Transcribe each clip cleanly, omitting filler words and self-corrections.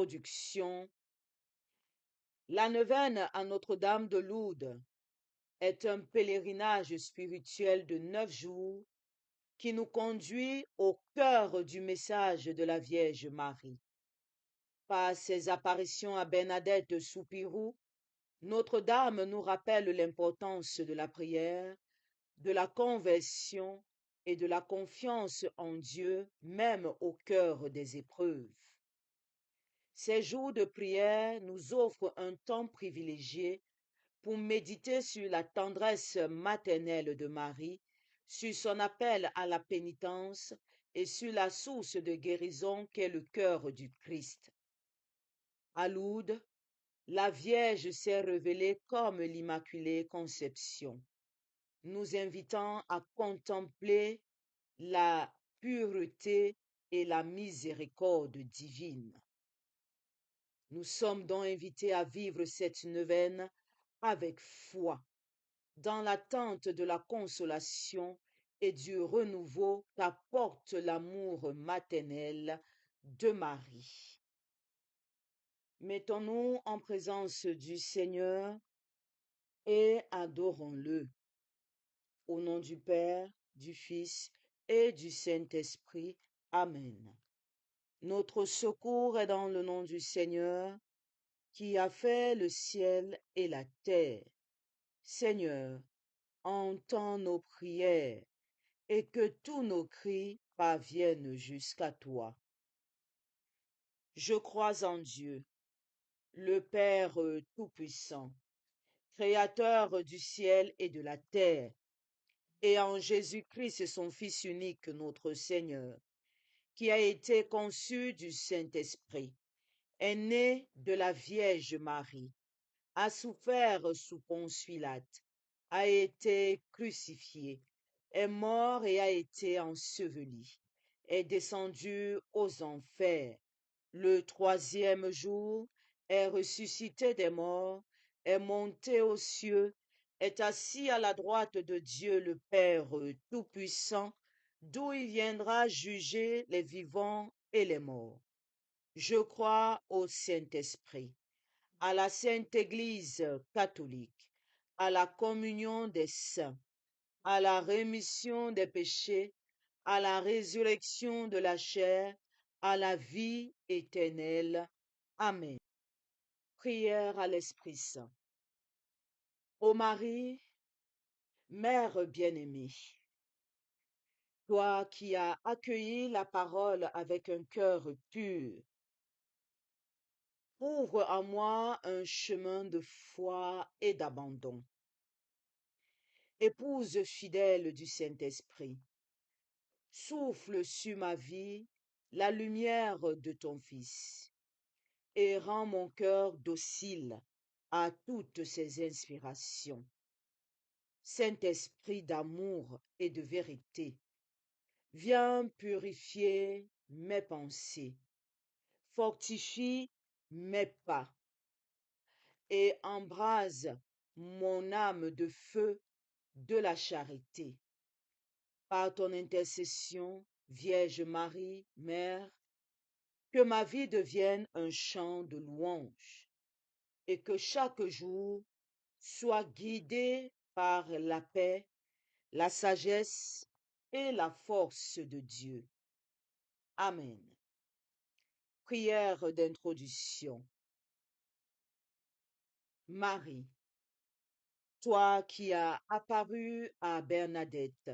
Introduction. La neuvaine à Notre-Dame de Lourdes est un pèlerinage spirituel de 9 jours qui nous conduit au cœur du message de la Vierge Marie. Par ses apparitions à Bernadette Soupirou, Notre-Dame nous rappelle l'importance de la prière, de la conversion et de la confiance en Dieu, même au cœur des épreuves. Ces jours de prière nous offrent un temps privilégié pour méditer sur la tendresse maternelle de Marie, sur son appel à la pénitence et sur la source de guérison qu'est le cœur du Christ. À Lourdes, la Vierge s'est révélée comme l'Immaculée Conception, nous invitant à contempler la pureté et la miséricorde divine. Nous sommes donc invités à vivre cette neuvaine avec foi, dans l'attente de la consolation et du renouveau qu'apporte l'amour maternel de Marie. Mettons-nous en présence du Seigneur et adorons-le. Au nom du Père, du Fils et du Saint-Esprit. Amen. Notre secours est dans le nom du Seigneur, qui a fait le ciel et la terre. Seigneur, entends nos prières et que tous nos cris parviennent jusqu'à toi. Je crois en Dieu, le Père Tout-Puissant, Créateur du ciel et de la terre, et en Jésus-Christ, son Fils unique, notre Seigneur, qui a été conçu du Saint-Esprit, est né de la Vierge Marie, a souffert sous Ponce Pilate, a été crucifié, est mort et a été enseveli, est descendu aux enfers. Le troisième jour est ressuscité des morts, est monté aux cieux, est assis à la droite de Dieu le Père Tout-Puissant, d'où il viendra juger les vivants et les morts. Je crois au Saint-Esprit, à la Sainte Église catholique, à la communion des saints, à la rémission des péchés, à la résurrection de la chair, à la vie éternelle. Amen. Prière à l'Esprit Saint. Ô Marie, Mère bien-aimée, toi qui as accueilli la parole avec un cœur pur, ouvre en moi un chemin de foi et d'abandon. Épouse fidèle du Saint-Esprit, souffle sur ma vie la lumière de ton Fils et rends mon cœur docile à toutes ses inspirations. Saint-Esprit d'amour et de vérité, viens purifier mes pensées, fortifie mes pas et embrase mon âme de feu de la charité. Par ton intercession, Vierge Marie, Mère, que ma vie devienne un chant de louange et que chaque jour soit guidé par la paix, la sagesse et la force de Dieu. Amen. Prière d'introduction. Marie, toi qui as apparu à Bernadette,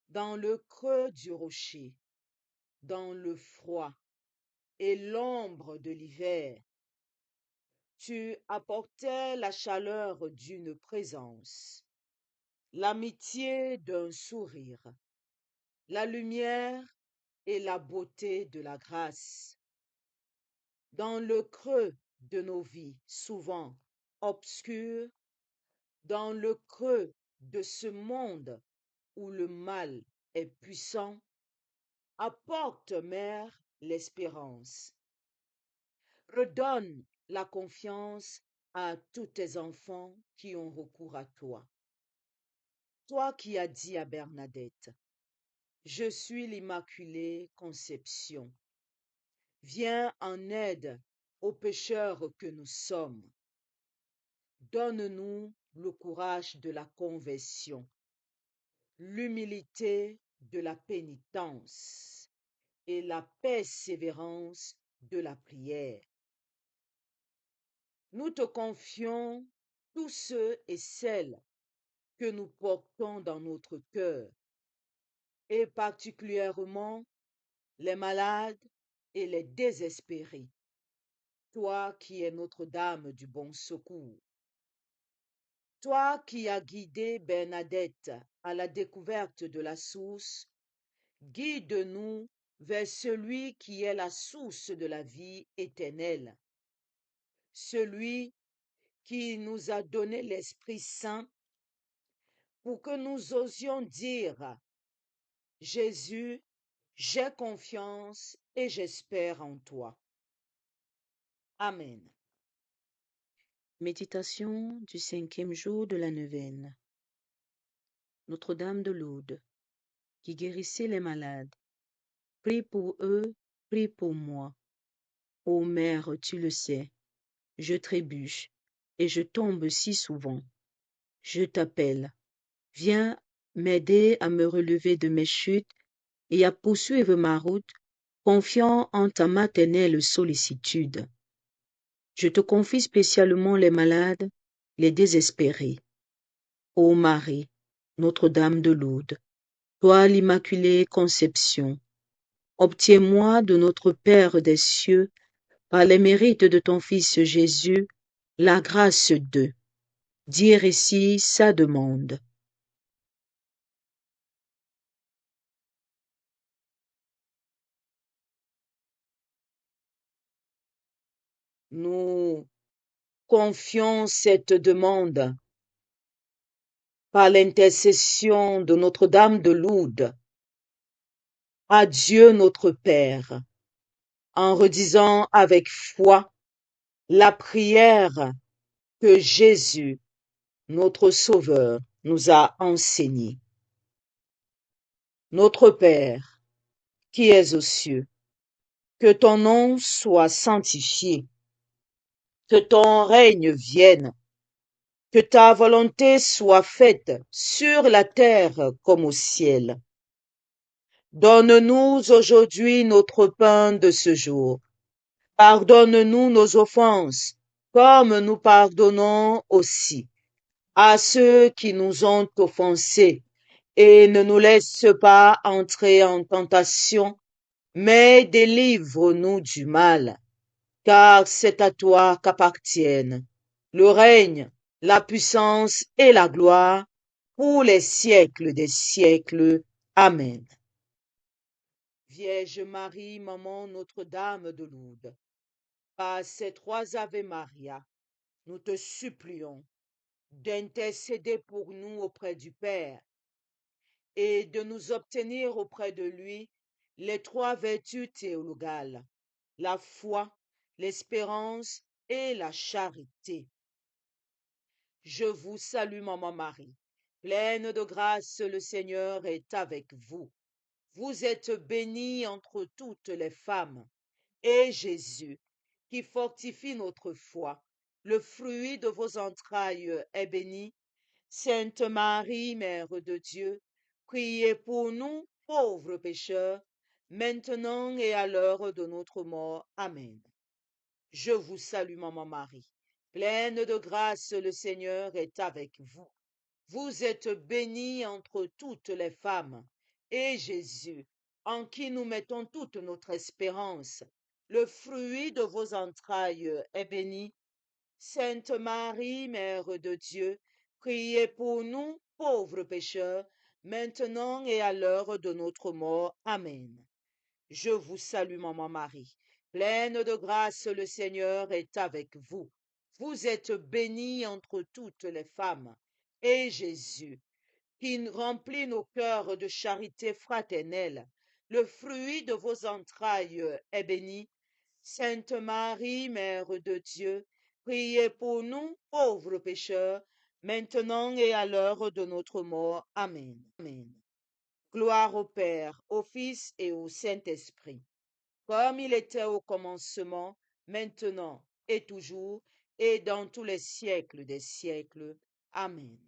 dans le creux du rocher, dans le froid et l'ombre de l'hiver, tu apportais la chaleur d'une présence, l'amitié d'un sourire, la lumière et la beauté de la grâce. Dans le creux de nos vies, souvent obscures, dans le creux de ce monde où le mal est puissant, apporte, Mère, l'espérance. Redonne la confiance à tous tes enfants qui ont recours à toi. Toi qui as dit à Bernadette, je suis l'Immaculée Conception. viens en aide aux pécheurs que nous sommes. Donne-nous le courage de la conversion, l'humilité de la pénitence et la persévérance de la prière. Nous te confions tous ceux et celles que nous portons dans notre cœur, et particulièrement les malades et les désespérés, toi qui es Notre-Dame du Bon Secours. Toi qui as guidé Bernadette à la découverte de la source, guide-nous vers celui qui est la source de la vie éternelle, celui qui nous a donné l'Esprit Saint pour que nous osions dire: Jésus, j'ai confiance et j'espère en toi. Amen. Méditation du 5e jour de la neuvaine. Notre-Dame de Lourdes, qui guérissait les malades, prie pour eux, prie pour moi. Ô Mère, tu le sais, je trébuche et je tombe si souvent. Je t'appelle, viens m'aider à me relever de mes chutes et à poursuivre ma route, confiant en ta maternelle sollicitude. Je te confie spécialement les malades, les désespérés. Ô Marie, Notre-Dame de Lourdes, toi l'Immaculée Conception, obtiens-moi de notre Père des cieux, par les mérites de ton Fils Jésus, la grâce de dire ici sa demande. Nous confions cette demande par l'intercession de Notre-Dame de Lourdes à Dieu notre Père, en redisant avec foi la prière que Jésus, notre Sauveur, nous a enseignée. Notre Père, qui es aux cieux, que ton nom soit sanctifié, que ton règne vienne, que ta volonté soit faite sur la terre comme au ciel. Donne-nous aujourd'hui notre pain de ce jour. Pardonne-nous nos offenses, comme nous pardonnons aussi à ceux qui nous ont offensés, et ne nous laisse pas entrer en tentation, mais délivre-nous du mal, car c'est à toi qu'appartiennent le règne, la puissance et la gloire pour les siècles des siècles. Amen. Vierge Marie, maman Notre-Dame de Lourdes, par ces 3 Ave Maria, nous te supplions d'intercéder pour nous auprès du Père et de nous obtenir auprès de lui les 3 vertus théologales, la foi, l'espérance et la charité. Je vous salue, Maman Marie, pleine de grâce, le Seigneur est avec vous. Vous êtes bénie entre toutes les femmes, et Jésus, qui fortifie notre foi, le fruit de vos entrailles est béni. Sainte Marie, Mère de Dieu, priez pour nous, pauvres pécheurs, maintenant et à l'heure de notre mort. Amen. Je vous salue, Maman Marie, pleine de grâce, le Seigneur est avec vous. Vous êtes bénie entre toutes les femmes, et Jésus, en qui nous mettons toute notre espérance, le fruit de vos entrailles est béni. Sainte Marie, Mère de Dieu, priez pour nous, pauvres pécheurs, maintenant et à l'heure de notre mort. Amen. Je vous salue, Maman Marie, pleine de grâce, le Seigneur est avec vous. Vous êtes bénie entre toutes les femmes, et Jésus, qui remplit nos cœurs de charité fraternelle, le fruit de vos entrailles est béni. Sainte Marie, Mère de Dieu, priez pour nous, pauvres pécheurs, maintenant et à l'heure de notre mort. Amen. Amen. Gloire au Père, au Fils et au Saint-Esprit, comme il était au commencement, maintenant et toujours, et dans tous les siècles des siècles. Amen.